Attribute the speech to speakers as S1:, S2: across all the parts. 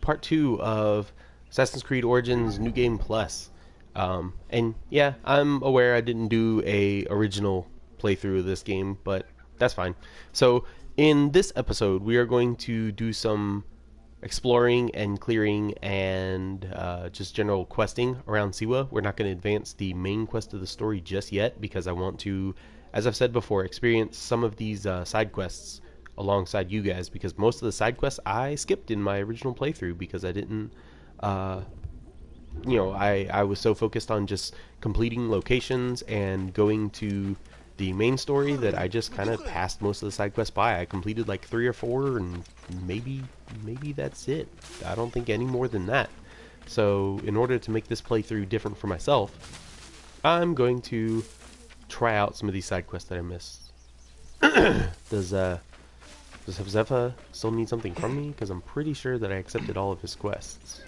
S1: part 2 of Assassin's Creed Origins New Game Plus. And yeah, I'm aware I didn't do a original playthrough of this game, but that's fine. So in this episode, we are going to do some exploring and clearing and just general questing around Siwa. We're not going to advance the main quest of the story just yet because I want to, as I've said before, experience some of these side quests alongside you guys, because most of the side quests I skipped in my original playthrough because I didn't uh, I was so focused on just completing locations and going to the main story that I just kind of passed most of the side quests by. I completed like 3 or 4, and maybe that's it. I don't think any more than that. So in order to make this playthrough different for myself, I'm going to try out some of these side quests that I missed. Does Josefa still need something from me? Because I'm pretty sure that I accepted all of his quests.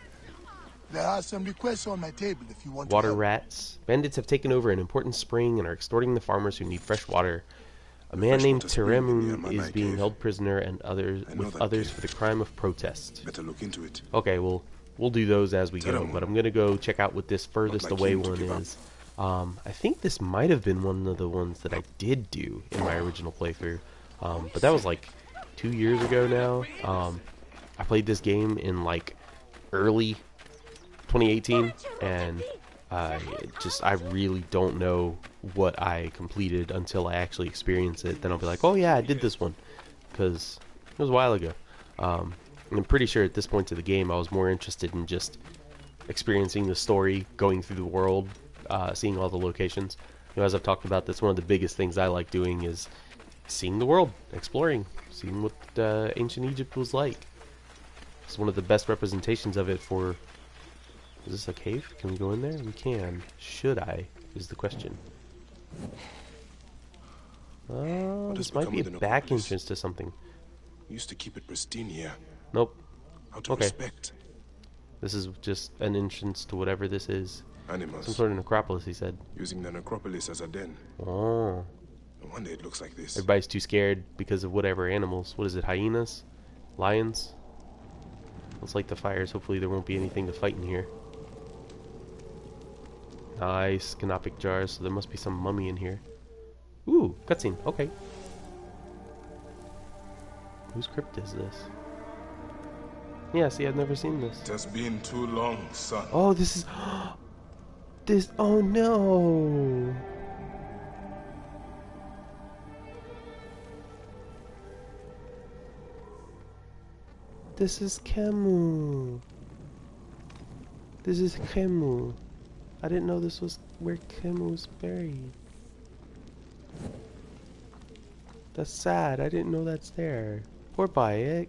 S2: There are some requests on my table if you want to
S1: Water
S2: help.
S1: rats. Bandits have taken over an important spring and are extorting the farmers who need fresh water. A man named Teremun is being held prisoner and others for the crime of protest.
S3: Better look into it.
S1: Okay, well, we'll do those as we go, but I'm going to go check out what this furthest away one is. I think this might have been one of the ones that I did do in my original playthrough, but that was like 2 years ago now. I played this game in like early 2018, and I really don't know what I completed until I actually experience it. Then I'll be like, oh yeah, I did this one, because it was a while ago. And I'm pretty sure at this point of the game I was more interested in just experiencing the story, going through the world, seeing all the locations. As I've talked about, that's one of the biggest things I like doing, is seeing the world, exploring, seeing what ancient Egypt was like. It's one of the best representations of it for... Is this a cave? Can we go in there? We can. Should I? Is the question. This might be a back entrance to something.
S3: We used to keep it pristine here.
S1: Nope.
S3: Out of respect.
S1: This is just an entrance to whatever this is.
S3: Animals.
S1: Some sort of necropolis, he said.
S3: Using the necropolis as a den.
S1: Oh.
S3: No wonder it looks like this.
S1: Everybody's too scared because of whatever animals. What is it? Hyenas? Lions? Let's light the fires. Hopefully there won't be anything to fight in here. Nice canopic jars, so there must be some mummy in here. Ooh, cutscene. Okay. Whose crypt is this? Yeah, see, I've never seen this.
S3: It has been too long, son.
S1: Oh, this is... this... Oh, no! This is Khemu. This is Khemu. I didn't know this was where Khemu was buried. That's sad. I didn't know that's there. Poor Bayek.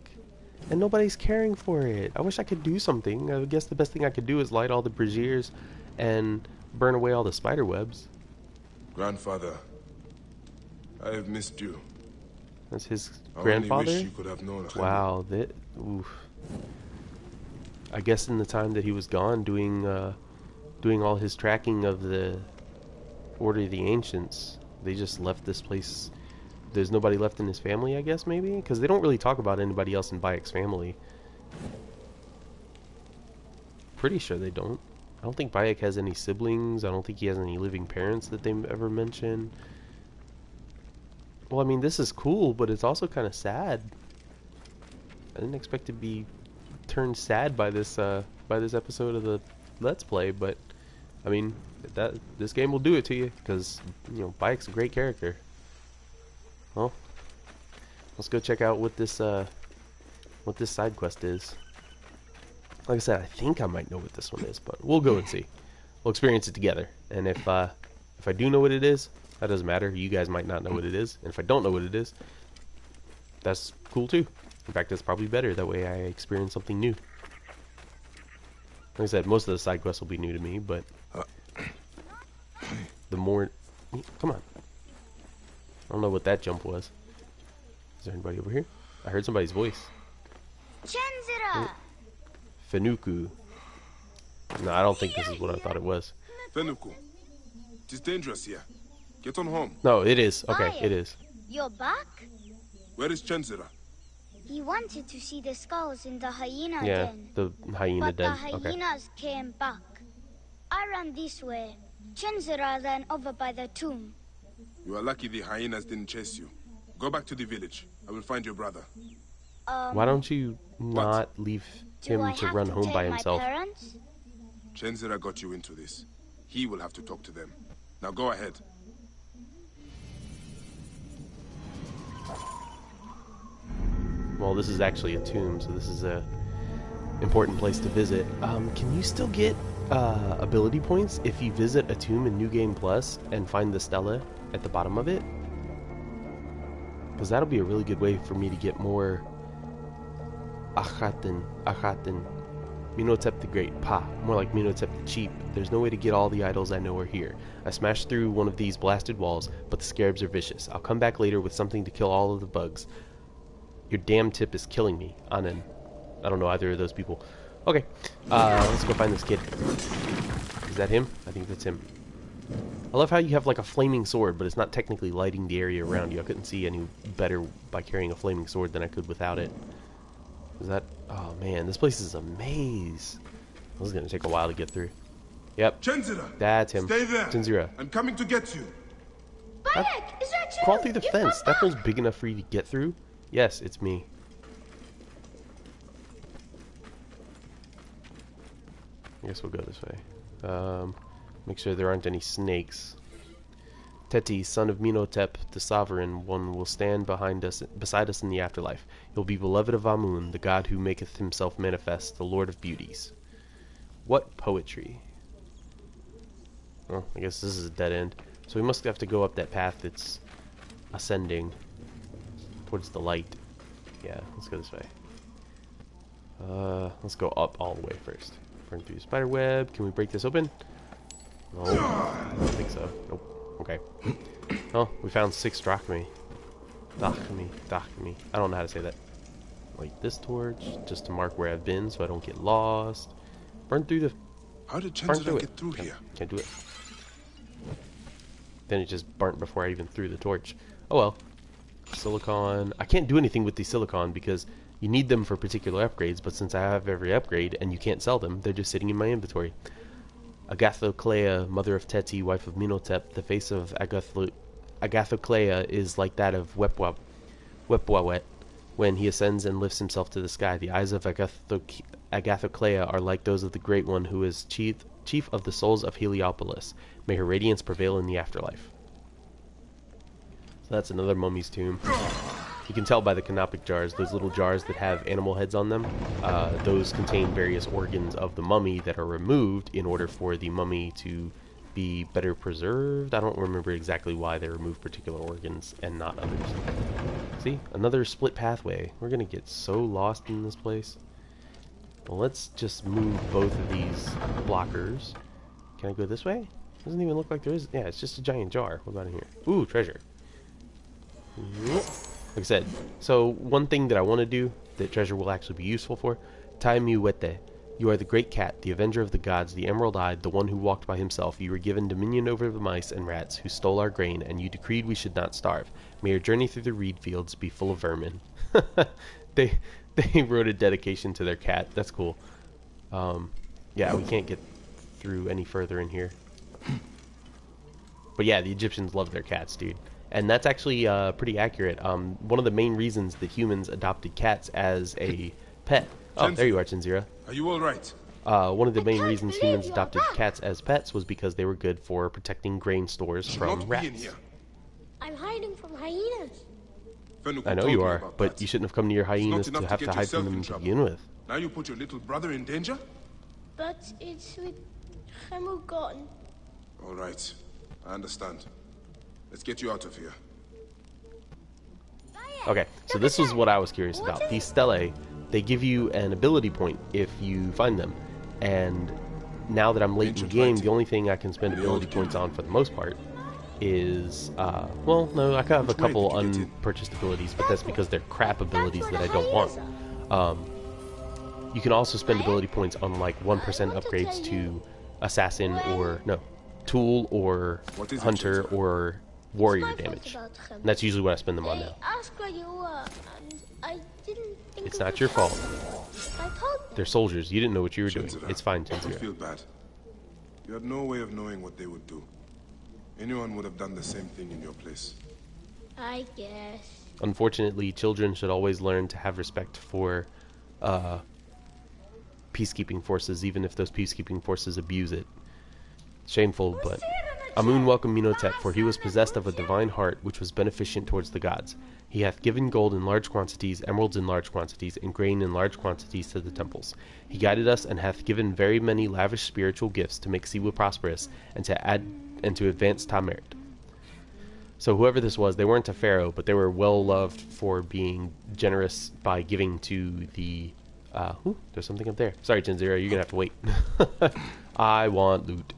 S1: And nobody's caring for it. I wish I could do something. I guess the best thing I could do is light all the braziers and burn away all the spider webs.
S3: Grandfather, I have missed you.
S1: That's his
S3: I
S1: grandfather?
S3: only wish you could have known.
S1: Wow, that... Oof. I guess in the time that he was gone doing all his tracking of the Order of the Ancients, they just left this place. There's nobody left in his family, I guess, maybe? Because they don't really talk about anybody else in Bayek's family. Pretty sure they don't. I don't think Bayek has any siblings. I don't think he has any living parents that they ever mention. Well, I mean, this is cool, but it's also kind of sad. I didn't expect to be turned sad by this episode of the Let's Play, but I mean, this game will do it to you, because Bayek's a great character. Well, let's go check out what this side quest is. Like I said, I think I might know what this one is, but we'll go and see. We'll experience it together, and if I do know what it is, that doesn't matter. You guys might not know what it is, and if I don't know what it is, that's cool too. In fact, that's probably better. That way I experience something new. Like I said, most of the side quests will be new to me, but the more... Come on. I don't know what that jump was. Is there anybody over here? I heard somebody's voice.
S4: Chenzira!
S1: Fenuku. No, I don't think this is what I thought it was.
S3: Fenuku, it is dangerous here. Get on home.
S1: No, it is. Okay, it is.
S4: You're back?
S3: Where is Chenzira?
S4: He wanted to see the skulls in the hyena
S1: Yeah,
S4: den.
S1: the hyena
S4: But
S1: den.
S4: the
S1: Okay.
S4: hyenas came back. I ran this way. Chenzira then over by the tomb.
S3: You are lucky the hyenas didn't chase you. Go back to the village. I will find your brother.
S1: Why don't you not leave
S4: Do
S1: him
S4: I
S1: to
S4: have
S1: run
S4: to
S1: home
S4: take
S1: by
S4: my
S1: himself?
S4: parents?
S3: Chenzira got you into this. He will have to talk to them. Now go ahead.
S1: Well, this is actually a tomb, so this is a important place to visit. Can you still get ability points if you visit a tomb in New Game Plus and find the stela at the bottom of it? Because that'll be a really good way for me to get more Achaten, Minotep the Great, more like Minotep the Cheap. There's no way to get all the idols I know are here. I smashed through one of these blasted walls, but the scarabs are vicious. I'll come back later with something to kill all of the bugs. Your damn tip is killing me, Anen. I don't know either of those people. Okay, let's go find this kid. Is that him? I think that's him. I love how you have like a flaming sword, but it's not technically lighting the area around you. I couldn't see any better by carrying a flaming sword than I could without it. Is that... Oh man, this place is a maze. This is going to take a while to get through. Yep,
S3: Chenzira!
S1: that's him.
S3: Stay there!
S1: Chenzira.
S3: I'm coming to get you!
S4: Bayek, is that you?
S1: Crawl through the
S4: You've
S1: fence.
S4: come
S1: That
S4: back.
S1: feels big enough for you to get through. Yes, it's me. I guess we'll go this way. Make sure there aren't any snakes. Teti, son of Minotep, the sovereign one, will stand beside us in the afterlife. He'll be beloved of Amun, the god who maketh himself manifest, the lord of beauties. What poetry. Well, I guess this is a dead end. So we must have to go up that path that's ascending towards the light. Yeah, let's go this way. Let's go up all the way first. Burn through the spider web. Can we break this open? No, I don't think so. Nope. Okay. Oh, we found 6 drachmae. Drachmae. I don't know how to say that. Light this torch just to mark where I've been so I don't get lost. Burn through the...
S3: How did
S1: Burn
S3: Chenzira
S1: through
S3: get
S1: it.
S3: through here?
S1: Can't do it. Then it just burnt before I even threw the torch. Oh well. Silicon. I can't do anything with the silicon because you need them for particular upgrades, but since I have every upgrade and you can't sell them, they're just sitting in my inventory. Agathoclea, mother of Teti, wife of Minotep, the face of Agathoclea is like that of Wepwawet when he ascends and lifts himself to the sky. The eyes of Agathoclea are like those of the Great One who is chief of the souls of Heliopolis. May her radiance prevail in the afterlife. So that's another mummy's tomb. You can tell by the canopic jars, those little jars that have animal heads on them, those contain various organs of the mummy that are removed in order for the mummy to be better preserved. I don't remember exactly why they remove particular organs and not others. See? Another split pathway. We're going to get so lost in this place. Well, let's just move both of these blockers. Can I go this way? Doesn't even look like there is. Yeah, it's just a giant jar. What about in here? Ooh, treasure. Like I said, so one thing that I want to do that treasure will actually be useful for, Taimiwete. You are the great cat, the avenger of the gods, the emerald-eyed, the one who walked by himself. You were given dominion over the mice and rats who stole our grain, and you decreed we should not starve. May your journey through the reed fields be full of vermin. They wrote a dedication to their cat. That's cool. Yeah, we can't get through any further in here. But yeah, the Egyptians love their cats, dude. And that's actually pretty accurate. One of the main reasons that humans adopted cats as a pet... Oh, there you are, Chenzira.
S3: Are you all right?
S1: One of the main
S4: can't
S1: reasons
S4: believe
S1: humans
S4: you're
S1: adopted
S4: back.
S1: cats as pets was because they were good for protecting grain stores
S3: Should
S1: from
S3: not be in
S1: rats.
S3: here.
S4: I'm hiding from hyenas.
S3: Fenuku
S1: I know
S3: told
S1: you
S3: me
S1: are,
S3: about
S1: but
S3: that.
S1: you shouldn't have come near hyenas
S3: enough
S1: to
S3: to
S1: have
S3: get
S1: to hide
S3: yourself
S1: from them
S3: in
S1: to
S3: trouble.
S1: begin with.
S3: Now you put your little brother in danger?
S4: But it's with Hemugon.
S3: All right. I understand. Let's get you out of here.
S1: Okay, so this is what I was curious about. These stelae, they give you an ability point if you find them. And now that I'm late in the
S3: Ancient
S1: game,
S3: writing.
S1: the only thing I can spend ability points on for the most part is, well, no, I could have a
S3: Which way
S1: couple
S3: did you get in?
S1: unpurchased abilities, but that's because they're crap abilities that I don't want. You can also spend ability points on like 1% upgrades to assassin or, no, tool or
S3: What is it,
S1: hunter
S3: Jason?
S1: or warrior damage. And that's usually what I spend them on now.
S4: Ask where you were, and I didn't think
S1: It's
S4: of
S1: not
S4: it
S1: your fault.
S4: I told them.
S1: They're soldiers. You didn't know what you were doing.
S3: Shinzura,
S1: It's fine,
S3: don't
S1: Tensura.
S3: feel bad. You had no way of knowing what they would do. Anyone would have done the same thing in your place.
S4: I guess.
S1: Unfortunately, children should always learn to have respect for peacekeeping forces, even if those peacekeeping forces abuse it. Shameful, but Amun welcomed Minotep, for he was possessed of a divine heart which was beneficent towards the gods. He hath given gold in large quantities, emeralds in large quantities, and grain in large quantities to the temples. He guided us and hath given very many lavish spiritual gifts to make Siwa prosperous and to advance Tamert. So whoever this was, they weren't a pharaoh, but they were well loved for being generous by giving to the. Ooh, there's something up there. Sorry, Tensura, you're gonna have to wait. I want loot.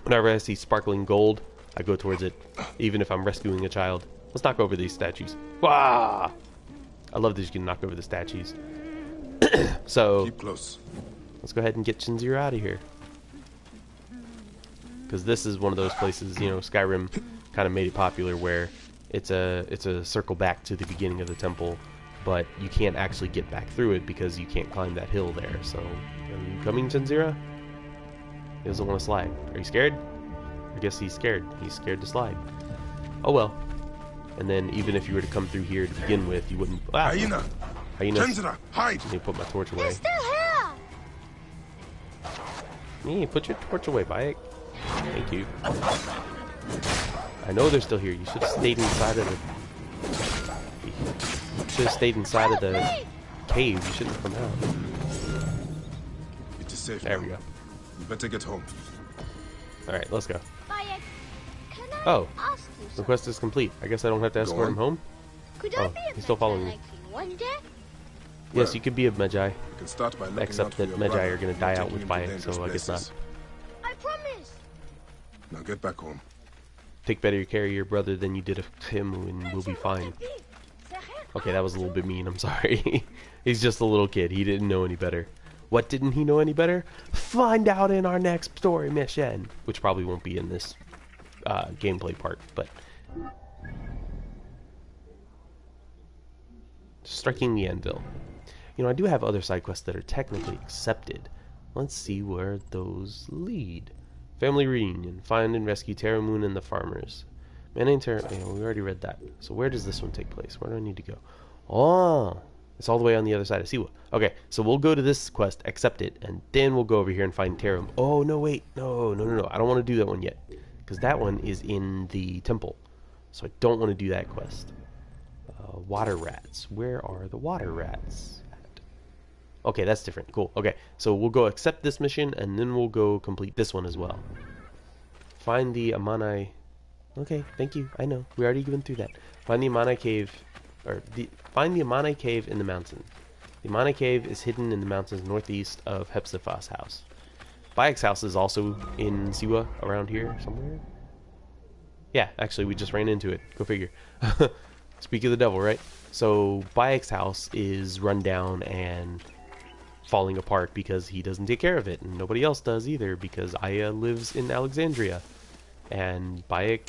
S1: Whenever I see sparkling gold, I go towards it, even if I'm rescuing a child. Let's knock over these statues. Wah! I love that you can knock over the statues. So,
S3: Keep close.
S1: let's go ahead and get Tensura out of here. Because this is one of those places, you know, Skyrim kind of made it popular where it's a circle back to the beginning of the temple, but you can't actually get back through it because you can't climb that hill there. So, are you coming, Tensura? He doesn't want to slide. Are you scared? I guess he's scared. He's scared to slide. Oh well. And then even if you were to come through here to begin with, you wouldn't. Ah!
S3: Hyena!
S1: Hyena!
S3: Tensura, hide!
S1: Let me put my torch away.
S4: They're still here.
S1: Yeah, put your torch away, Bayek. Thank you. I know they're still here. You should have stayed inside of the. You should have stayed inside of the cave. You shouldn't have come out.
S3: It is safe
S1: There
S3: now.
S1: we go.
S3: You better get home.
S1: All right, let's go.
S4: Bayek, can I
S1: Oh,
S4: ask you
S1: the
S4: something?
S1: quest is complete. I guess I don't have to escort
S3: on.
S1: him home.
S4: Could I
S1: Oh,
S4: be a
S1: he's still
S4: Medjay
S1: following me.
S4: like you one day?
S1: Yes,
S3: Well,
S1: you could be a Medjay.
S3: You can start by looking out
S1: Except
S3: for
S1: that
S3: your
S1: Medjay
S3: brother
S1: are going to
S3: and
S1: die
S3: taking
S1: out with
S3: him to
S1: Bayek,
S3: dangerous
S1: so I guess not.
S3: places.
S4: I promise.
S3: Now get back home.
S1: Take better care of your brother than you did of him, and we'll be fine. Okay, that was a little bit mean. I'm sorry. He's just a little kid. He didn't know any better. What didn't he know any better? Find out in our next story mission, which probably won't be in this gameplay part, but striking the anvil. You know, I do have other side quests that are technically accepted. Let's see where those lead. Family reunion. Find and rescue Terramoon and the farmers. Man named Terra. You know, we already read that. So where does this one take place? Where do I need to go? Oh, it's all the way on the other side of Siwa. Okay, so we'll go to this quest, accept it, and then we'll go over here and find Terram. Oh, no, wait. No. I don't want to do that one yet. Because that one is in the temple. So I don't want to do that quest. Water rats. Where are the water rats at? Okay, that's different. Cool. Okay, so we'll go accept this mission, and then we'll go complete this one as well. Find the Amanai. Okay, thank you. I know. We already went through that. Find the Amanai cave. Find the Amanai cave in the mountain. The Amanai cave is hidden in the mountains northeast of Hepzibah's house. Bayek's house is also in Siwa, around here somewhere. Yeah, actually, we just ran into it. Go figure. Speak of the devil, right? So Bayek's house is run down and falling apart because he doesn't take care of it, and nobody else does either because Aya lives in Alexandria, and Bayek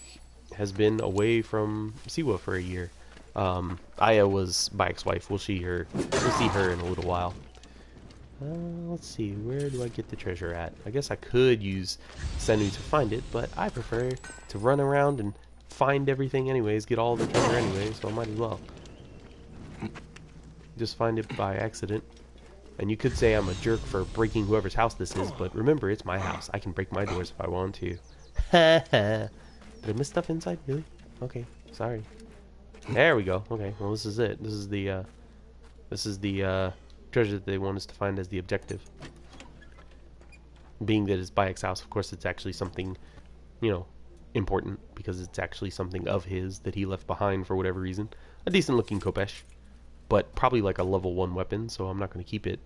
S1: has been away from Siwa for a year. Aya was Bayek's wife. We'll see her in a little while. Let's see, where do I get the treasure at? I guess I could use Senu to find it, but I prefer to run around and find everything anyways, get all the treasure anyway, so I might as well. Just find it by accident. And you could say I'm a jerk for breaking whoever's house this is, but remember, it's my house. I can break my doors if I want to. Did I miss stuff inside? Really? Okay, sorry. There we go. Okay, well this is it. This is the treasure that they want us to find as the objective. Being that it's Bayek's house, of course it's actually something, you know, important, because it's actually something of his that he left behind for whatever reason. A decent looking Kopesh, but probably like a level 1 weapon, so I'm not going to keep it.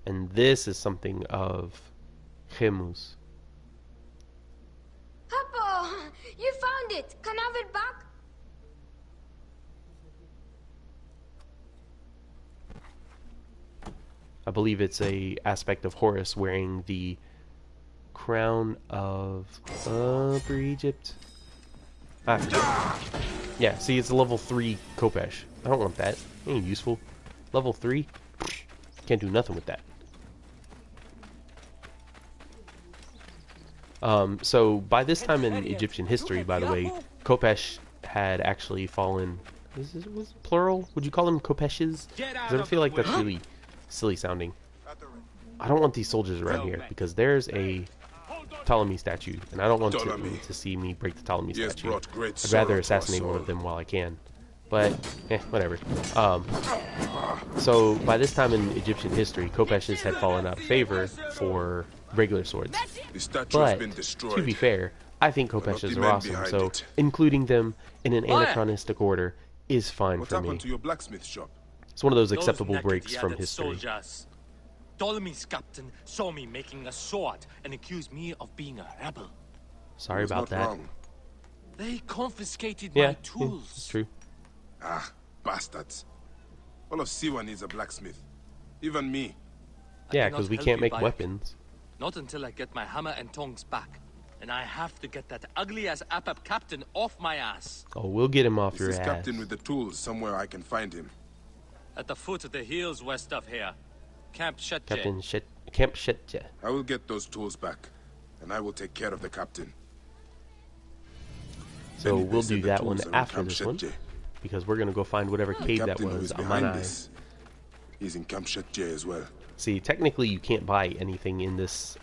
S1: And this is something of Chemus.
S5: Papa, you found it. Can I have it back?
S1: I believe it's a aspect of Horus wearing the crown of Upper Egypt. I forget. Yeah, see, it's a level 3 Kopesh. I don't want that. Ain't useful. Level 3? Can't do nothing with that. So, by this time in Egyptian history, by the way, Kopesh had actually fallen... was it plural? Would you call them Kopeshes? Because I feel like that's really silly sounding. I don't want these soldiers around here, because there's a Ptolemy statue, and I don't want to see me break the Ptolemy statue. I'd rather assassinate one of them while I can. But, whatever. So, by this time in Egyptian history, Kopeshes had fallen out of favor for regular swords. But, to be fair, I think Kopeshes are awesome, so including them in an anachronistic order is fine for me.
S3: To your blacksmith shop?
S1: It's one of those acceptable breaks from history.
S6: Soldiers. Ptolemy's captain saw me making a sword and accused me of being a rebel.
S1: Sorry about that.
S3: Wrong.
S6: They confiscated
S1: Yeah,
S6: my tools.
S1: it's true.
S3: Ah, bastards. All of Siwa needs a blacksmith. Even me.
S1: Yeah,
S6: cannot
S1: because we
S6: help
S1: can't
S6: you,
S1: make
S6: Bayek.
S1: weapons.
S6: Not until I get my hammer and tongs back. And I have to get that ugly-ass Apap captain off my ass.
S1: Oh, we'll get him off
S3: Is
S1: your
S3: this
S1: ass.
S3: captain with the tools somewhere I can find him?
S6: At the foot of the hills west of here. Camp Shetje.
S1: Captain shit. Camp shit, yeah.
S3: I will get those tools back, and I will take care of the captain.
S1: So
S3: Then
S1: we'll
S3: they said
S1: do
S3: the
S1: that one
S3: tools are in
S1: after
S3: Camp
S1: this one.
S3: Shetje.
S1: Because we're going to go find whatever
S3: The
S1: cave that
S3: captain who
S1: was
S3: is
S1: on
S3: behind
S1: my eye.
S3: this, he's in Camp Shetje as well.
S1: See, technically you can't buy anything in this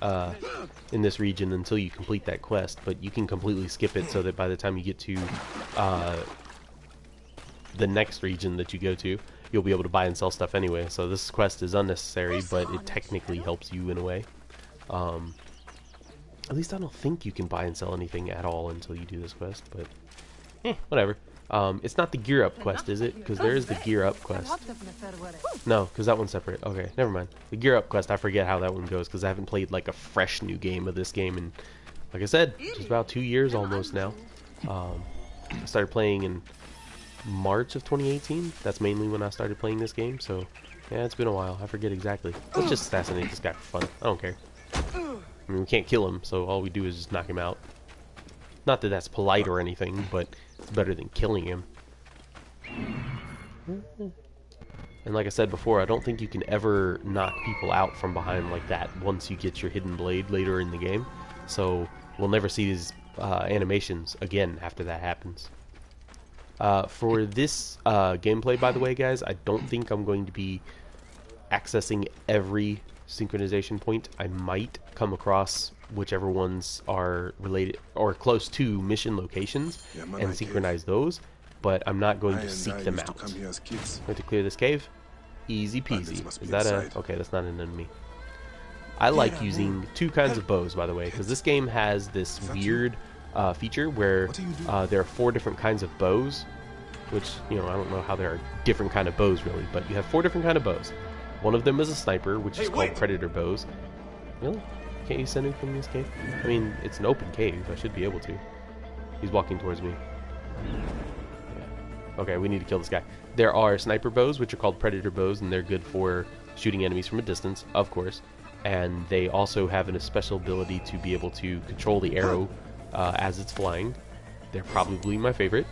S1: region until you complete that quest, but you can completely skip it so that by the time you get to the next region that you go to, you'll be able to buy and sell stuff anyway. So this quest is unnecessary, but it technically helps you in a way. At least I don't think you can buy and sell anything at all until you do this quest, but whatever. It's not the gear up quest, is it? Because there is the gear up quest. No, because that one's separate. Okay, never mind. The gear up quest, I forget how that one goes because I haven't played like a fresh new game of this game in, like I said, just about 2 years almost now. I started playing in March of 2018. That's mainly when I started playing this game, so yeah, it's been a while. I forget exactly. Let's just assassinate this guy for fun. I don't care. I mean, we can't kill him, so all we do is just knock him out. Not that that's polite or anything, but it's better than killing him. And like I said before, I don't think you can ever knock people out from behind like that once you get your hidden blade later in the game. So we'll never see these animations again after that happens. For this gameplay, by the way, guys, I don't think I'm going to be accessing every synchronization point. I might come across whichever ones are related or close to mission locations and synchronize those, but I'm not going to seek them out. Going to clear this cave? Easy peasy. Is that a... okay, that's not an enemy. I like using two kinds of bows, by the way, because this game has this weird feature where there are 4 different kinds of bows, which, you know, I don't know how there are different kind of bows really, but you have 4 different kind of bows. One of them is a sniper, which is called predator bows. Really? Can't you send him from this cave? I mean, it's an open cave. I should be able to. He's walking towards me. Yeah. Okay, we need to kill this guy. There are sniper bows, which are called predator bows, and they're good for shooting enemies from a distance, of course. And they also have a special ability to be able to control the arrow as it's flying. They're probably my favorite.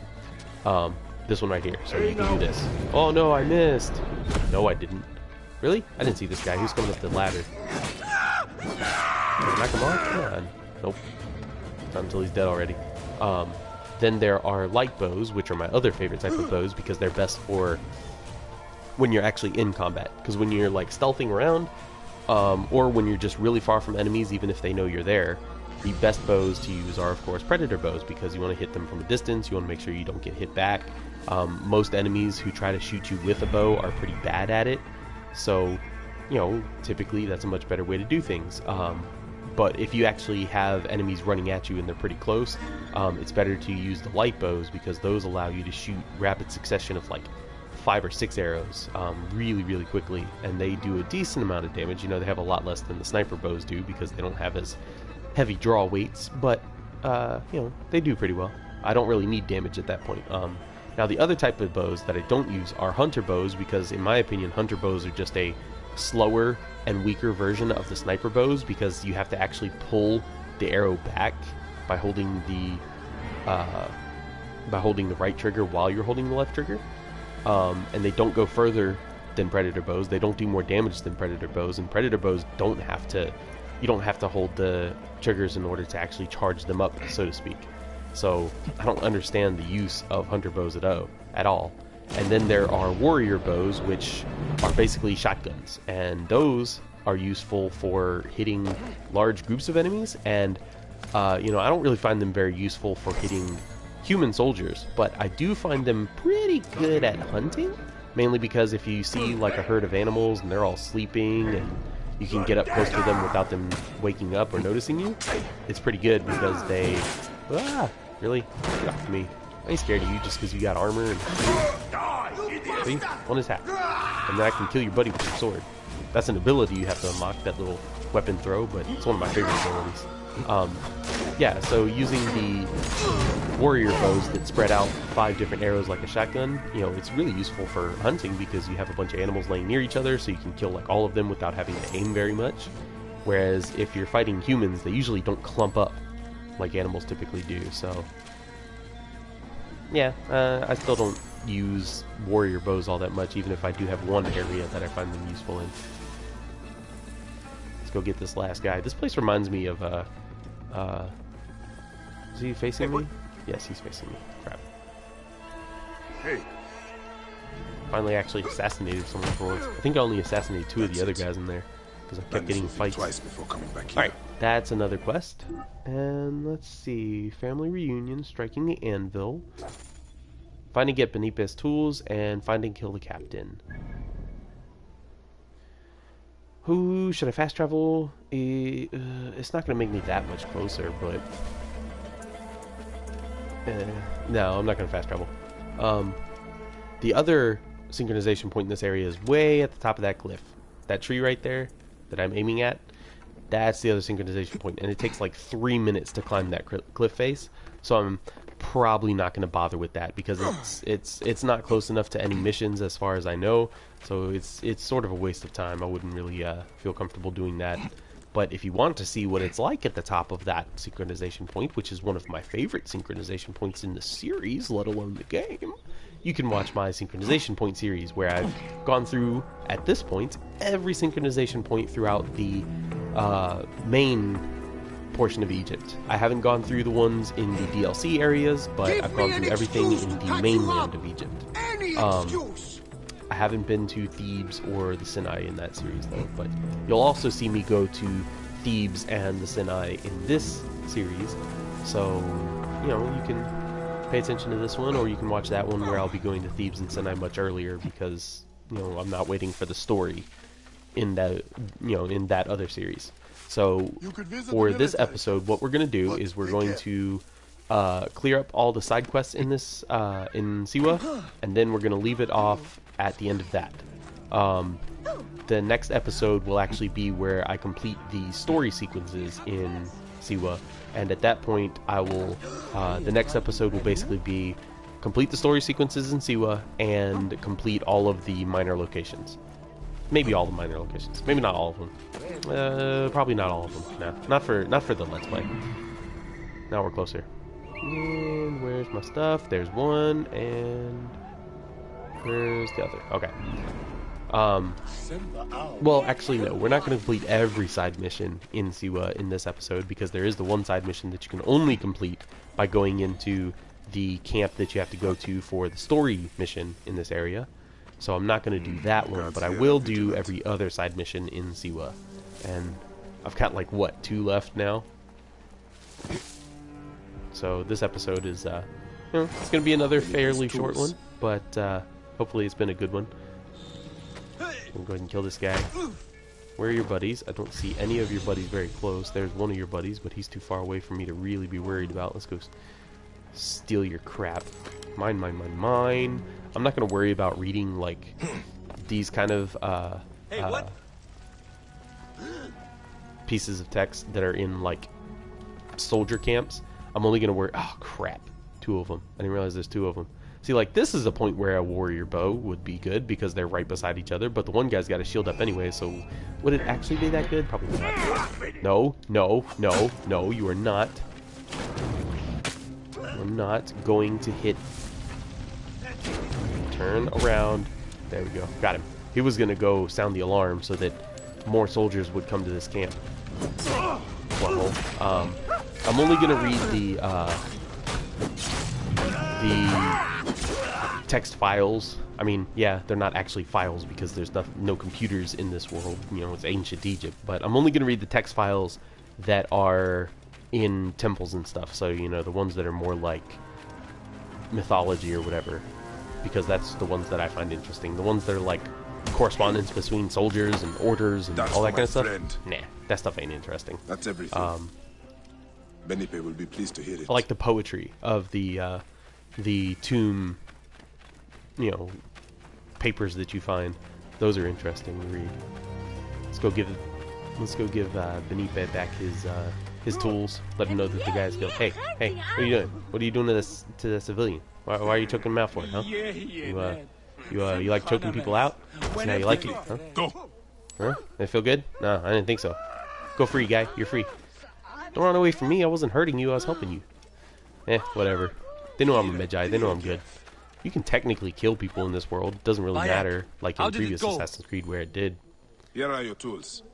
S1: This one right here. So you can do this. Oh no, I missed. No, I didn't. Really? I didn't see this guy. Who's coming up the ladder? Knock him off? Come on. Nope. Not until he's dead already. Then there are light bows, which are my other favorite type of bows because they're best for when you're actually in combat. Because when you're like stealthing around, or when you're just really far from enemies, even if they know you're there, the best bows to use are, of course, predator bows because you want to hit them from a distance. You want to make sure you don't get hit back. Most enemies who try to shoot you with a bow are pretty bad at it. So, you know, typically that's a much better way to do things. But if you actually have enemies running at you and they're pretty close, it's better to use the light bows because those allow you to shoot rapid succession of like 5 or 6 arrows really, really quickly. And they do a decent amount of damage. You know, they have a lot less than the sniper bows do because they don't have as heavy draw weights. But, you know, they do pretty well. I don't really need damage at that point. Now, the other type of bows that I don't use are hunter bows because, in my opinion, hunter bows are just a slower and weaker version of the sniper bows because you have to actually pull the arrow back by holding the by holding the right trigger while you're holding the left trigger. And they don't go further than Predator bows. They don't do more damage than Predator bows, and Predator bows don't have to, you don't have to hold the triggers in order to actually charge them up, so to speak. So I don't understand the use of hunter bows at all. And then there are warrior bows, which are basically shotguns, and those are useful for hitting large groups of enemies. And you know, I don't really find them very useful for hitting human soldiers, but I do find them pretty good at hunting, mainly because if you see like a herd of animals and they're all sleeping and you can get up close to them without them waking up or noticing you, it's pretty good because they... Really? Get off me. I ain't scared of you just because you got armor and... See? On his hat. And then I can kill your buddy with your sword. That's an ability you have to unlock, that little weapon throw, but it's one of my favorite abilities. Yeah, so using the warrior bows that spread out 5 different arrows like a shotgun, you know, it's really useful for hunting because you have a bunch of animals laying near each other, so you can kill like all of them without having to aim very much. Whereas if you're fighting humans, they usually don't clump up like animals typically do. So yeah, I still don't use warrior bows all that much, even if I do have one area that I find them useful in. Let's go get this last guy. This place reminds me of is he facing me? Yes, he's facing me. Crap.
S3: Hey.
S1: Finally actually assassinated someone for once. I think I only assassinated 2 of the other guys in there because I kept getting fights.
S3: Twice before coming back here.
S1: Alright, that's another quest. And let's see. Family reunion, striking the anvil. Find and get Benipe's tools, and find and kill the captain. Who should I fast travel? It's not going to make me that much closer, but... no, I'm not going to fast travel. The other synchronization point in this area is way at the top of that cliff. That tree right there that I'm aiming at, that's the other synchronization point, and it takes like 3 minutes to climb that cliff face. So I'm probably not going to bother with that because it's not close enough to any missions as far as I know. So it's sort of a waste of time. I wouldn't really feel comfortable doing that. But if you want to see what it's like at the top of that synchronization point, which is one of my favorite synchronization points in the series, let alone the game, you can watch my synchronization point series where I've gone through, at this point, every synchronization point throughout the main portion of Egypt. I haven't gone through the ones in the DLC areas, but I've gone through everything in the mainland of Egypt. I haven't been to Thebes or the Sinai in that series though, but you'll also see me go to Thebes and the Sinai in this series, so you know, you can pay attention to this one, or you can watch that one where I'll be going to Thebes and Sinai much earlier because, you know, I'm not waiting for the story in that, you know, in that other series. So for this episode, what we're going to do is we're going to clear up all the side quests in this in Siwa, and then we're going to leave it off at the end of that. The next episode will actually be where I complete the story sequences in Siwa, and at that point I will the next episode will basically be complete the story sequences in Siwa and complete all of the minor locations. Maybe all the minor locations. Maybe not all of them. Probably not all of them. No, not for the Let's Play. Now we're closer. And where's my stuff? There's one, and where's the other? Okay. Well, actually, no. We're not going to complete every side mission in Siwa in this episode because there is the one side mission that you can only complete by going into the camp that you have to go to for the story mission in this area. So I'm not going to do that one, but I will do every other side mission in Siwa. And I've got like, what, 2 left now? So this episode is, you know, it's going to be another fairly short one, but hopefully it's been a good one. We'll go ahead and kill this guy. Where are your buddies? I don't see any of your buddies very close. There's one of your buddies, but he's too far away for me to really be worried about. Let's go steal your crap. Mine, mine, mine, mine. I'm not going to worry about reading, like, these kind of pieces of text that are in, like, soldier camps. I'm only going to worry... Oh, crap. 2 of them. I didn't realize there's 2 of them. See, like, this is a point where a warrior bow would be good because they're right beside each other, but the one guy's got a shield up anyway, so would it actually be that good? Probably not. No, no, no, no, you are not. You are I'm not going to hit. Turn around. There we go. Got him. He was going to go sound the alarm so that more soldiers would come to this camp. Well, I'm only going to read the text files. I mean, yeah, they're not actually files because there's no computers in this world. You know, it's ancient Egypt. But I'm only going to read the text files that are in temples and stuff. So, you know, the ones that are more like mythology or whatever. Because that's the ones that I find interesting. The ones that are like correspondence between soldiers and orders and all that kind of stuff. Nah, that stuff ain't interesting.
S3: That's everything. Benipe will be pleased to hear it.
S1: I like the poetry of the tomb, you know, papers that you find. Those are interesting to read. Let's go give Benipe back his tools. Let him know that the guy's killed. Hey, what are you doing? What are you doing to the civilian? Why are you choking him out for it, huh? You like choking people out? That's how you like it, huh?
S3: Go.
S1: Huh? They feel good? No, I didn't think so. Go free, guy. You're free. Don't run away from me. I wasn't hurting you. I was helping you. Whatever. They know I'm a Magi. They know I'm good. You can technically kill people in this world. It doesn't really matter, like in previous Assassin's Creed where it did.
S3: Here are your tools.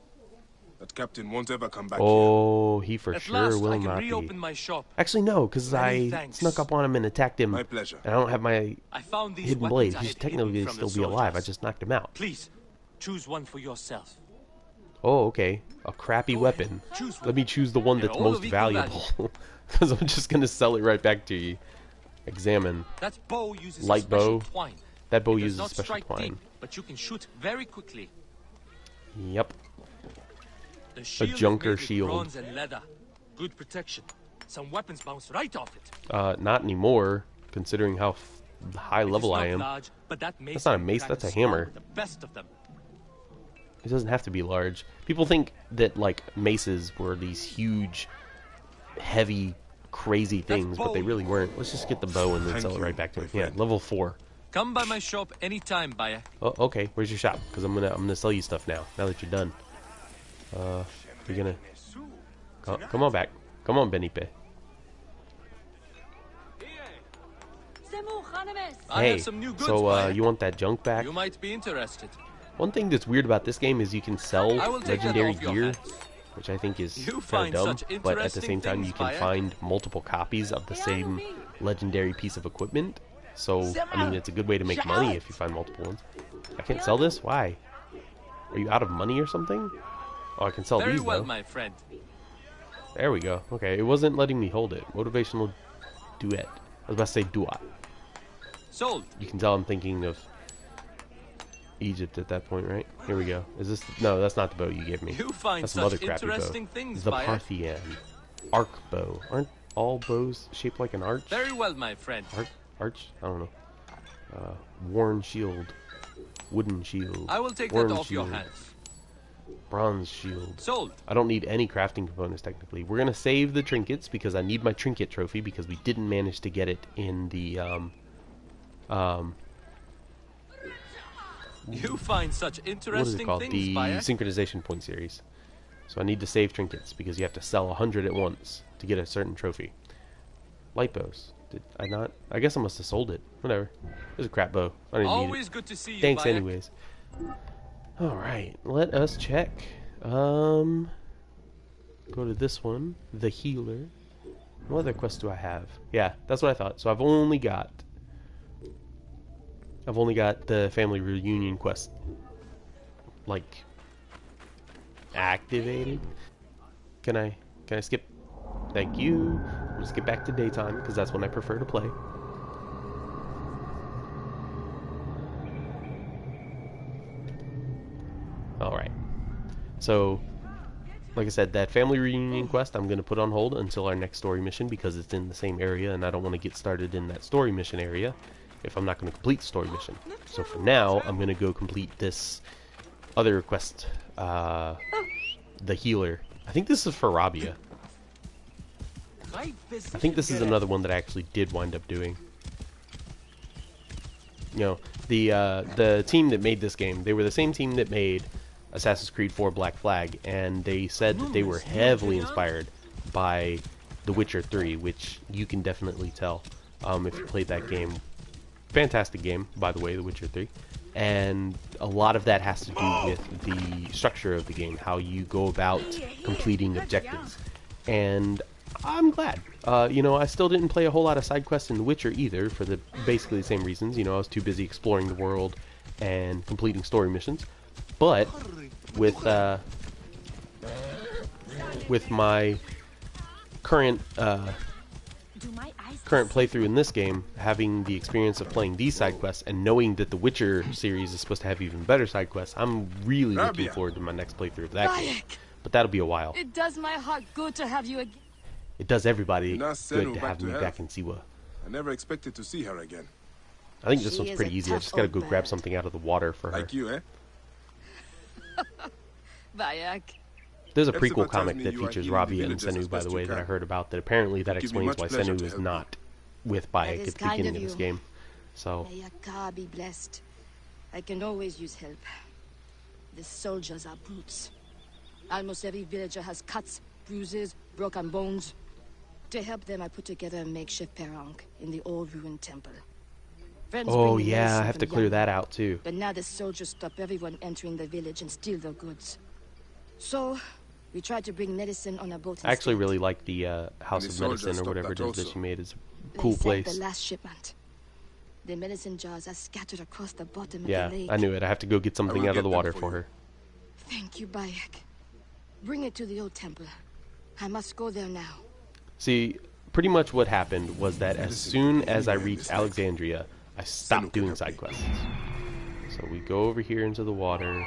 S3: That captain won't ever come back
S1: Oh, he for
S6: At
S1: sure
S6: last,
S1: will
S6: I can
S1: not
S6: reopen
S1: be.
S6: my shop.
S1: Actually, no, because
S6: Many
S1: I
S6: thanks.
S1: snuck up on him and attacked him.
S3: My pleasure.
S1: And I don't have my
S6: I found these
S1: hidden
S6: weapons
S1: blade.
S6: I
S1: He
S6: had
S1: should technically
S6: hidden from
S1: still
S6: the
S1: be alive. I
S6: soldiers.
S1: just knocked him out.
S6: Please, choose one for yourself.
S1: Oh, okay. A crappy weapon.
S6: Choose one.
S1: Let me choose the one
S6: They're
S1: that's
S6: all
S1: most
S6: of equal
S1: valuable. Because I'm just going to sell it right back to you. Examine.
S6: That bow uses
S1: Light
S6: a special
S1: bow.
S6: twine.
S1: That bow
S6: It does
S1: uses
S6: not
S1: special
S6: strike
S1: twine.
S6: deep, but you can shoot very quickly.
S1: Yep.
S6: The shield is
S1: junker
S6: made with
S1: shield.
S6: bronze and leather. Good protection. Some weapons bounce right off it.
S1: Not anymore, considering how high
S6: It is
S1: level I
S6: not
S1: am.
S6: large, but that mace
S1: That's not a
S6: can
S1: mace,
S6: crack
S1: that's a
S6: skull
S1: hammer.
S6: with The best of them.
S1: It doesn't have to be large. People think that, like, maces were these huge, heavy, crazy things, but they really weren't. Let's just get the bow and then
S3: Thank
S1: sell it
S3: you,
S1: right back to
S3: my
S1: him. Yeah,
S3: friend.
S1: level 4.
S6: Come by my shop anytime, buyer.
S1: Oh, okay. Where's your shop? Because I'm gonna sell you stuff now. Now that you're done. You're gonna. Come on back. Come on, Benipe.
S6: I
S1: Hey,
S6: have some new goods,
S1: so
S6: buyer.
S1: you want that junk back?
S6: You might be interested.
S1: One thing that's weird about this game is you can sell
S6: I will take that
S1: legendary
S6: off your
S1: gear,
S6: hands.
S1: which I think is
S6: You
S1: kind
S6: find
S1: of dumb.
S6: such
S1: But at the
S6: interesting
S1: same time, you
S6: things,
S1: can
S6: buyer.
S1: find multiple copies of the same legendary piece of equipment. So I mean, it's a good way to make money if you find multiple ones. I can't sell this. Why? Are you out of money or something? Oh, I can sell
S6: Very
S1: these
S6: well,
S1: though.
S6: my friend.
S1: There we go. Okay, it wasn't letting me hold it. Motivational duet. I was about to say duat.
S6: Sold.
S1: You can tell I'm thinking of Egypt at that point, right? Here we go. Is this? No, that's not the bow you gave me.
S6: You find
S1: That's some other
S6: such
S1: crappy bow.
S6: interesting things,
S1: The
S6: buyer.
S1: Parthian. Arc bow. Aren't all bows shaped like an arch?
S6: Very well, my friend.
S1: Arch? I don't know. Worn shield. Wooden shield.
S6: I will take
S1: Worn
S6: that off your
S1: shield.
S6: hands.
S1: Bronze shield.
S6: Sold.
S1: I don't need any crafting components technically. We're gonna save the trinkets because I need my trinket trophy because we didn't manage to get it in the
S6: You find such
S1: what is it
S6: interesting
S1: called?
S6: things,
S1: The
S6: buyer.
S1: synchronization point series. So I need to save trinkets because you have to sell 100 at once to get a certain trophy. Light bows. Did I not? I guess I must have sold it. Whatever. It was a crap bow. I didn't need it.
S6: Always good to see you,
S1: Thanks
S6: buyer.
S1: anyways. Alright, let us check. Go to this one. The healer. What other quest do I have? Yeah, that's what I thought. So I've only got the family reunion quest, like, activated. Can I skip? Thank you. We'll skip back to daytime because that's when I prefer to play. Alright. So, like I said, that family reunion quest I'm going to put on hold until our next story mission because it's in the same area and I don't want to get started in that story mission area if I'm not going to complete the story mission. So for now, I'm going to go complete this other quest, the healer. I think this is for Rabia. I think this is another one that I actually did wind up doing. You know, the team that made this game, they were the same team that made Assassin's Creed 4 Black Flag, and they said that they were heavily inspired by The Witcher 3, which you can definitely tell if you played that game. Fantastic game, by the way, The Witcher 3. And a lot of that has to do with the structure of the game, how you go about completing objectives. And I'm glad. You know, I still didn't play a whole lot of side quests in The Witcher either, for the basically the same reasons. You know, I was too busy exploring the world and completing story missions. But with my current playthrough in this game, having the experience of playing these side quests and knowing that the Witcher series is supposed to have even better side quests, I'm really looking forward to my next playthrough of that game. But that'll be a while.
S7: It does my heart good to have you again.
S1: It does everybody good to have me back in Siwa.
S3: I never expected to see her again.
S1: I think this one's pretty easy. I just gotta go grab something out of the water for her.
S3: Like you, eh?
S7: Bayek.
S1: There's a prequel comic that features Rabia and Senu, by the way, that I heard about, that apparently that explains why Senu is not with Bayek at the beginning of this game. So,
S7: Bayek, be blessed. I can always use help. The soldiers are brutes. Almost every villager has cuts, bruises, broken bones. To help them, I put together a makeshift perang in the old ruined temple. Friends
S1: oh
S7: bring me
S1: yeah, I
S7: medicine
S1: have
S7: from
S1: to clear
S7: Yang.
S1: that out too.
S7: But now the soldiers stop everyone entering the village and steal their goods. So, we tried to bring medicine on a boat instead.
S1: I actually really like the House of Medicine or whatever it is that she made. It's a cool place.
S7: The last shipment. The medicine jars are scattered across the bottom
S1: Yeah,
S7: of the lake.
S1: I knew it. I have to go get something out of the water for her.
S7: Thank you, Bayek. Bring it to the old temple. I must go there now.
S1: See, pretty much what happened was that as soon as I reached Alexandria, I stopped doing side quests. So we go over here into the water.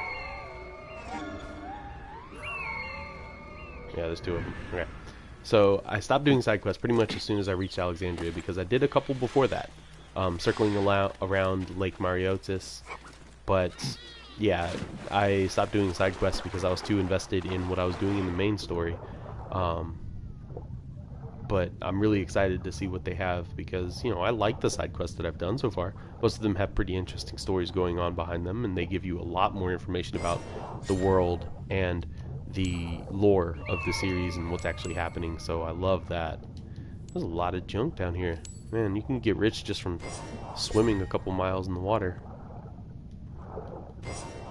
S1: Yeah, there's two of them. Okay. So I stopped doing side quests pretty much as soon as I reached Alexandria, because I did a couple before that, circling around Lake Mariotis. But yeah, I stopped doing side quests because I was too invested in what I was doing in the main story. But I'm really excited to see what they have, because, you know, I like the side quests that I've done so far. Most of them have pretty interesting stories going on behind them, and they give you a lot more information about the world and the lore of the series and what's actually happening. So I love that. There's a lot of junk down here. Man, you can get rich just from swimming a couple miles in the water.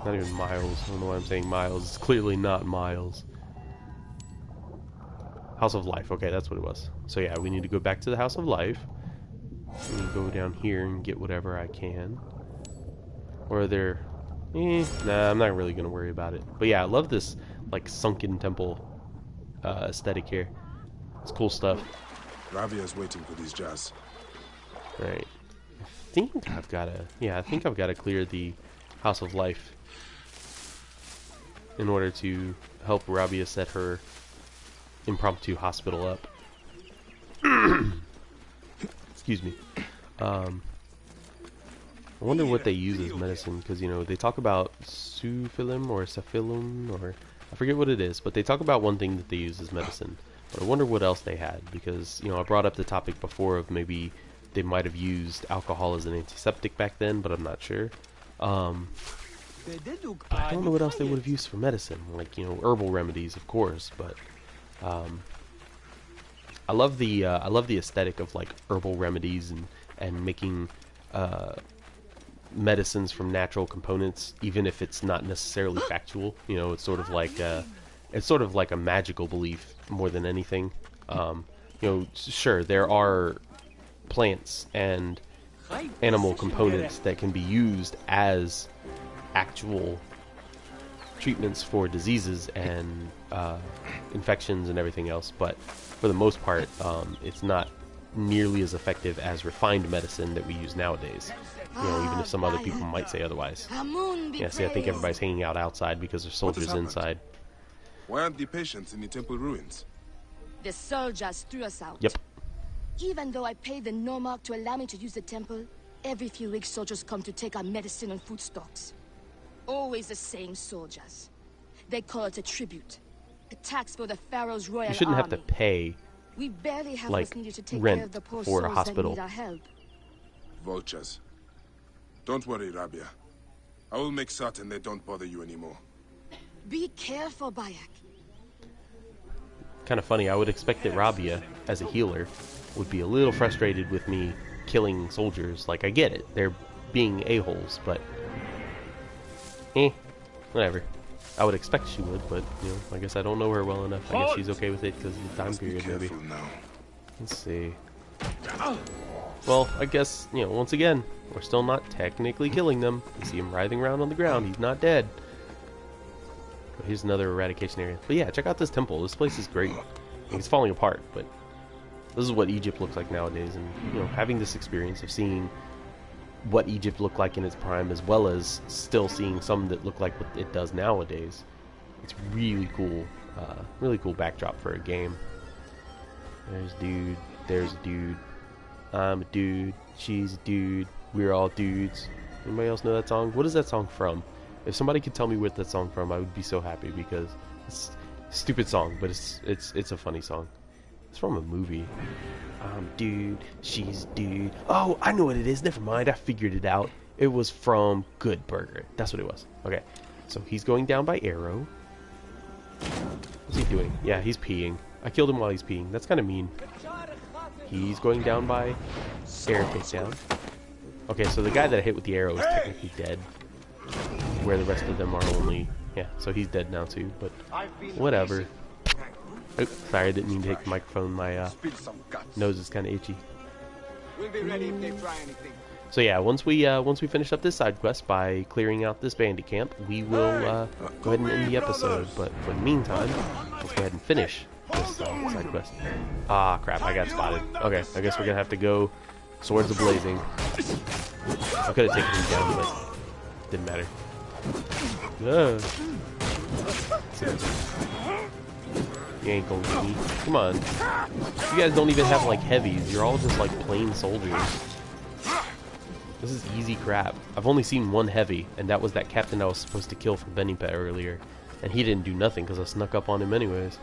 S1: Not even miles. I don't know why I'm saying miles. It's clearly not miles. House of Life. Okay, that's what it was. So yeah, we need to go back to the House of Life. We need to go down here and get whatever I can. Or are there... nah, I'm not really going to worry about it. But yeah, I love this, like, sunken temple aesthetic here. It's cool stuff.
S3: Ravia's waiting for these jars.
S1: Right. I think I've got to... Yeah, I think I've got to clear the House of Life in order to help Rabia set her impromptu hospital up. Excuse me. I wonder what they use as medicine, because, you know, they talk about sufilum or cephilum, or I forget what it is, but they talk about one thing that they use as medicine. But I wonder what else they had, because, you know, I brought up the topic before of maybe they might have used alcohol as an antiseptic back then, but I'm not sure. I don't know what else they would have used for medicine, like, you know, herbal remedies, of course, but I love the aesthetic of, like, herbal remedies and making medicines from natural components, even if it's not necessarily factual. You know, it's sort of like a magical belief more than anything. You know, sure, there are plants and animal components that can be used as actual treatments for diseases and infections and everything else, but for the most part, it's not nearly as effective as refined medicine that we use nowadays. You know, even if some other people might say otherwise. Yeah, see, I think everybody's hanging out outside because there's soldiers inside.
S3: Why aren't the patients in the temple ruins?
S7: The soldiers threw us out.
S1: Yep.
S7: Even though I paid the Nomarch to allow me to use the temple, every few weeks soldiers come to take our medicine and food stocks. Always the same soldiers. They call it a tribute. A tax for the Pharaoh's royal army.
S1: You shouldn't have to pay,
S7: we barely have
S1: like,
S7: what's needed to take
S1: rent
S7: care of the poor
S1: for a
S7: souls
S1: hospital.
S7: that need our help.
S3: Vultures. Don't worry, Rabia. I will make certain they don't bother you anymore.
S7: Be careful, Bayek.
S1: Kind of funny. I would expect that Rabia as a healer, would be a little frustrated with me killing soldiers. Like, I get it, they're being a-holes, but whatever. I would expect she would, but you know, I guess I don't know her well enough. I guess she's okay with it because of the time period, maybe.
S3: Now.
S1: Let's see. Well, I guess, you know, once again, we're still not technically killing them. You see him writhing around on the ground. He's not dead. But here's another eradication area. But yeah, check out this temple. This place is great. It's falling apart, but this is what Egypt looks like nowadays. And, you know, having this experience of seeing what Egypt looked like in its prime, as well as still seeing some that look like what it does nowadays, it's really cool. Really cool backdrop for a game. There's a dude. There's a dude. I'm a dude. She's a dude. We're all dudes. Anybody else know that song? What is that song from? If somebody could tell me what that song from, I would be so happy, because it's a stupid song, but it's a funny song. It's from a movie. Dude, she's dude. Oh, I know what it is. Never mind. I figured it out. It was from Good Burger. That's what it was. Okay. So he's going down by arrow. What's he doing? Yeah, he's peeing. I killed him while he's peeing. That's kind of mean. He's going down by air takedown. Okay, so the guy that I hit with the arrow is technically dead. Where the rest of them are only... Yeah, so he's dead now too, but whatever. Oops, sorry, I didn't mean to hit the microphone. My nose is kind of itchy.
S8: We'll be ready if they try anything.
S1: So yeah, once we finish up this side quest by clearing out this bandit camp, we will go ahead and end the episode. But for the meantime, let's go ahead and finish this side quest. Ah, crap! I got spotted. Okay, I guess we're gonna have to go swords a-blazing. I could have taken him down, but didn't matter. You ain't gonna get me. Come on. You guys don't even have like heavies. You're all just like plain soldiers. This is easy crap. I've only seen one heavy, and that was that captain I was supposed to kill from Benipet earlier. And he didn't do nothing because I snuck up on him anyways.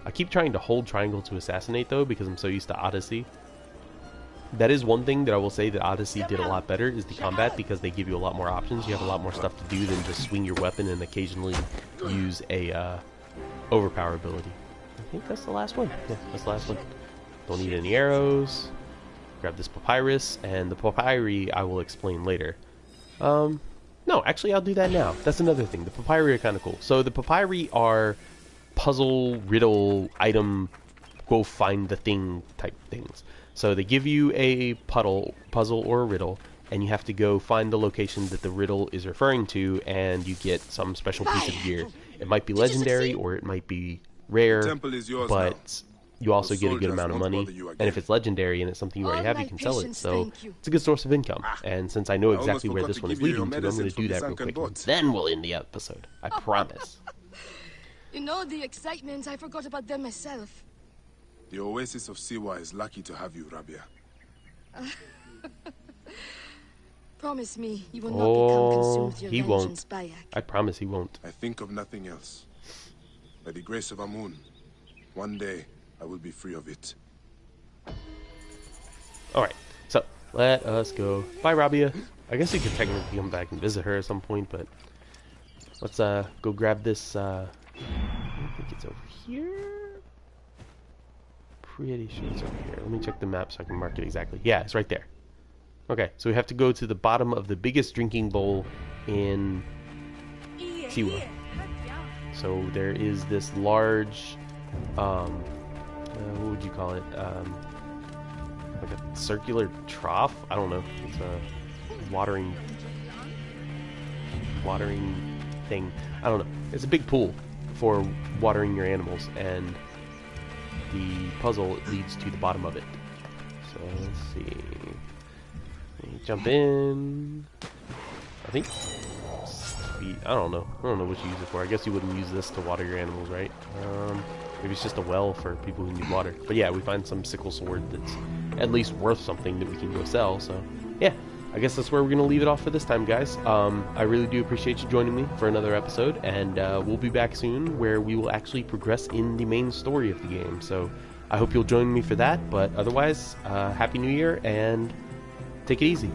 S1: I keep trying to hold triangle to assassinate though, because I'm so used to Odyssey. That is one thing that I will say that Odyssey did a lot better, is the combat, because they give you a lot more options. You have a lot more stuff to do than just swing your weapon and occasionally use a overpower ability. I think that's the last one. Yeah, that's the last one. Don't need any arrows. Grab this papyrus, and the papyri I will explain later. No, actually I'll do that now. That's another thing. The papyri are kind of cool. So the papyri are puzzle, riddle, item, go find the thing type things. So they give you a puzzle or a riddle, and you have to go find the location that the riddle is referring to, and you get some special piece of gear. It might be legendary, or it might be rare, but you also get a good amount of money. And if it's legendary and it's something you already have, you can sell it. So it's a good source of income. And since I know exactly where this one is leading to, I'm going to do that real quick. And then we'll end the episode. I promise.
S7: You know, the excitement, I forgot about them myself.
S3: The Oasis of Siwa is lucky to have you, Rabia.
S7: Promise me you will not become consumed with your
S1: he
S7: vengeance,
S1: won't.
S7: Bayek.
S1: I promise he won't.
S3: I think of nothing else. By the grace of Amun, one day I will be free of it.
S1: Alright, so let us go. Bye, Rabia. I guess you could technically come back and visit her at some point, but let's go grab this. I think it's over here. Pretty sure it's over here. Let me check the map so I can mark it exactly. Yeah, it's right there. Okay, so we have to go to the bottom of the biggest drinking bowl in Siwa. So there is this large, what would you call it? Like a circular trough? I don't know. It's a watering thing. I don't know. It's a big pool for watering your animals, and the puzzle leads to the bottom of it. So let's see. Jump in. I think speed. I don't know what you use it for. I guess you wouldn't use this to water your animals, right? Maybe it's just a well for people who need water. But yeah, we find some sickle sword that's at least worth something that we can go sell. So yeah, I guess that's where we're gonna leave it off for this time, guys. I really do appreciate you joining me for another episode, and we'll be back soon where we will actually progress in the main story of the game. So I hope you'll join me for that. But otherwise, Happy New Year, and take it easy.